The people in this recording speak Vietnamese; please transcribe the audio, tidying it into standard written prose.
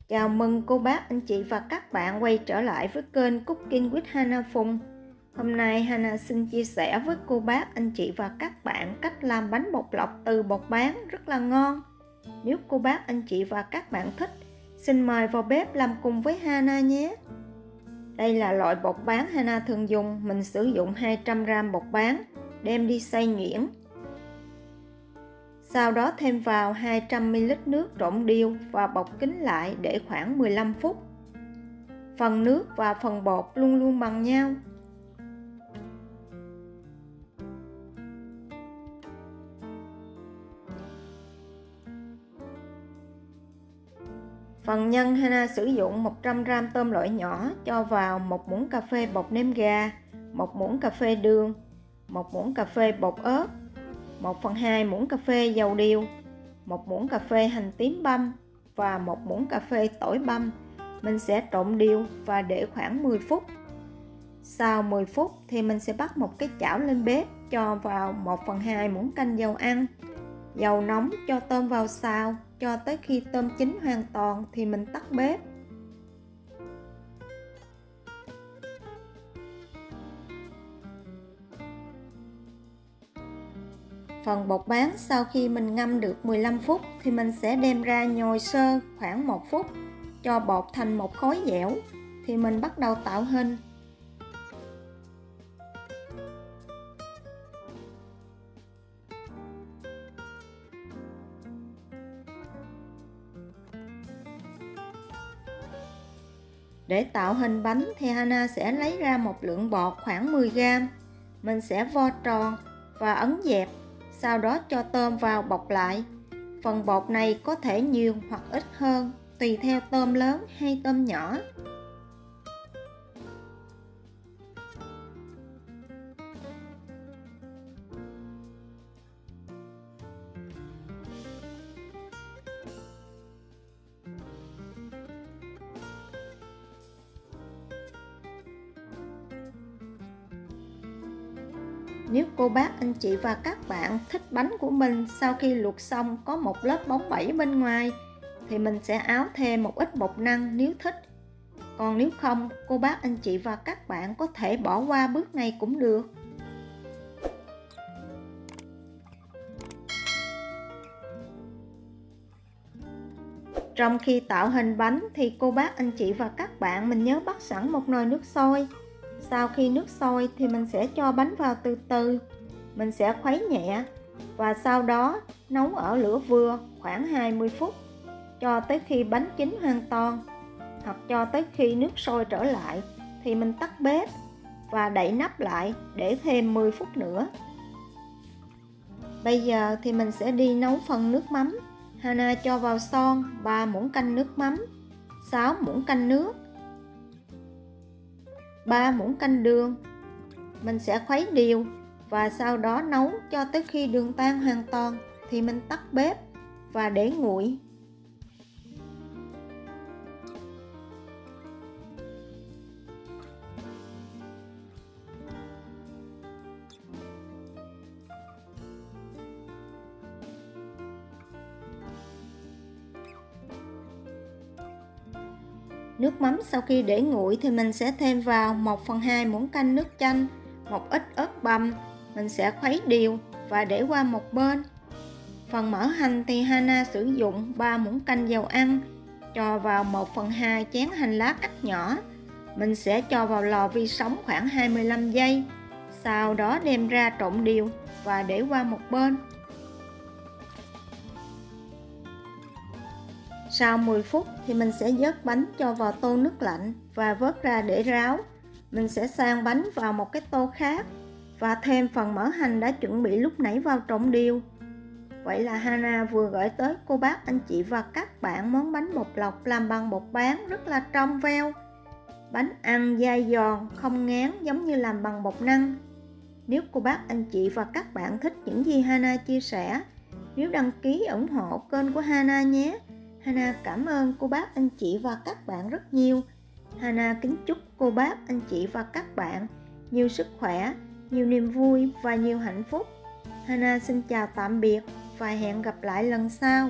Chào mừng cô bác, anh chị và các bạn quay trở lại với kênh Cooking with Hana Phùng. Hôm nay Hana xin chia sẻ với cô bác, anh chị và các bạn cách làm bánh bột lọc từ bột bán rất là ngon. Nếu cô bác, anh chị và các bạn thích, xin mời vào bếp làm cùng với Hana nhé. Đây là loại bột bán Hana thường dùng. Mình sử dụng 200g bột bán, đem đi xay nhuyễn. Sau đó thêm vào 200ml nước trộn đều và bọc kín lại để khoảng 15 phút. Phần nước và phần bột luôn luôn bằng nhau. Phần nhân Hana sử dụng 100g tôm loại nhỏ, cho vào 1 muỗng cà phê bột nêm gà, 1 muỗng cà phê đường, 1 muỗng cà phê bột ớt, 1/2 muỗng cà phê dầu điều, 1 muỗng cà phê hành tím băm và 1 muỗng cà phê tỏi băm. Mình sẽ trộn đều và để khoảng 10 phút. Sau 10 phút thì mình sẽ bắt một cái chảo lên bếp, cho vào 1/2 muỗng canh dầu ăn. Dầu nóng cho tôm vào xào, cho tới khi tôm chín hoàn toàn thì mình tắt bếp. Phần bột bán sau khi mình ngâm được 15 phút thì mình sẽ đem ra nhồi sơ khoảng 1 phút, cho bột thành một khối dẻo thì mình bắt đầu tạo hình. Để tạo hình bánh thì Hana sẽ lấy ra một lượng bột khoảng 10g. Mình sẽ vo tròn và ấn dẹp, sau đó cho tôm vào bọc lại. Phần bột này có thể nhiều hoặc ít hơn, tùy theo tôm lớn hay tôm nhỏ. Nếu cô bác, anh chị và các bạn thích bánh của mình sau khi luộc xong có một lớp bóng bẩy bên ngoài thì mình sẽ áo thêm một ít bột năng nếu thích. Còn nếu không, cô bác, anh chị và các bạn có thể bỏ qua bước này cũng được. Trong khi tạo hình bánh thì cô bác, anh chị và các bạn mình nhớ bắt sẵn một nồi nước sôi. Sau khi nước sôi thì mình sẽ cho bánh vào từ từ. Mình sẽ khuấy nhẹ và sau đó nấu ở lửa vừa khoảng 20 phút, cho tới khi bánh chín hoàn toàn, hoặc cho tới khi nước sôi trở lại thì mình tắt bếp và đậy nắp lại để thêm 10 phút nữa. Bây giờ thì mình sẽ đi nấu phần nước mắm. Hana cho vào son 3 muỗng canh nước mắm, 6 muỗng canh nước, 3 muỗng canh đường. Mình sẽ khuấy đều và sau đó nấu cho tới khi đường tan hoàn toàn thì mình tắt bếp và để nguội. Nước mắm sau khi để nguội thì mình sẽ thêm vào 1/2 muỗng canh nước chanh, một ít ớt băm. Mình sẽ khuấy đều và để qua một bên. Phần mỡ hành thì Hana sử dụng 3 muỗng canh dầu ăn, cho vào 1/2 chén hành lá cắt nhỏ. Mình sẽ cho vào lò vi sóng khoảng 25 giây. Sau đó đem ra trộn đều và để qua một bên. Sau 10 phút thì mình sẽ vớt bánh cho vào tô nước lạnh và vớt ra để ráo. Mình sẽ sang bánh vào một cái tô khác và thêm phần mỡ hành đã chuẩn bị lúc nãy vào trộn đều. Vậy là Hana vừa gửi tới cô bác, anh chị và các bạn món bánh bột lọc làm bằng bột bán rất là trong veo. Bánh ăn dai giòn, không ngán giống như làm bằng bột năng. Nếu cô bác, anh chị và các bạn thích những gì Hana chia sẻ, nếu đăng ký ủng hộ kênh của Hana nhé. Hana cảm ơn cô bác, anh chị và các bạn rất nhiều. Hana kính chúc cô bác, anh chị và các bạn nhiều sức khỏe, nhiều niềm vui và nhiều hạnh phúc. Hana xin chào tạm biệt và hẹn gặp lại lần sau.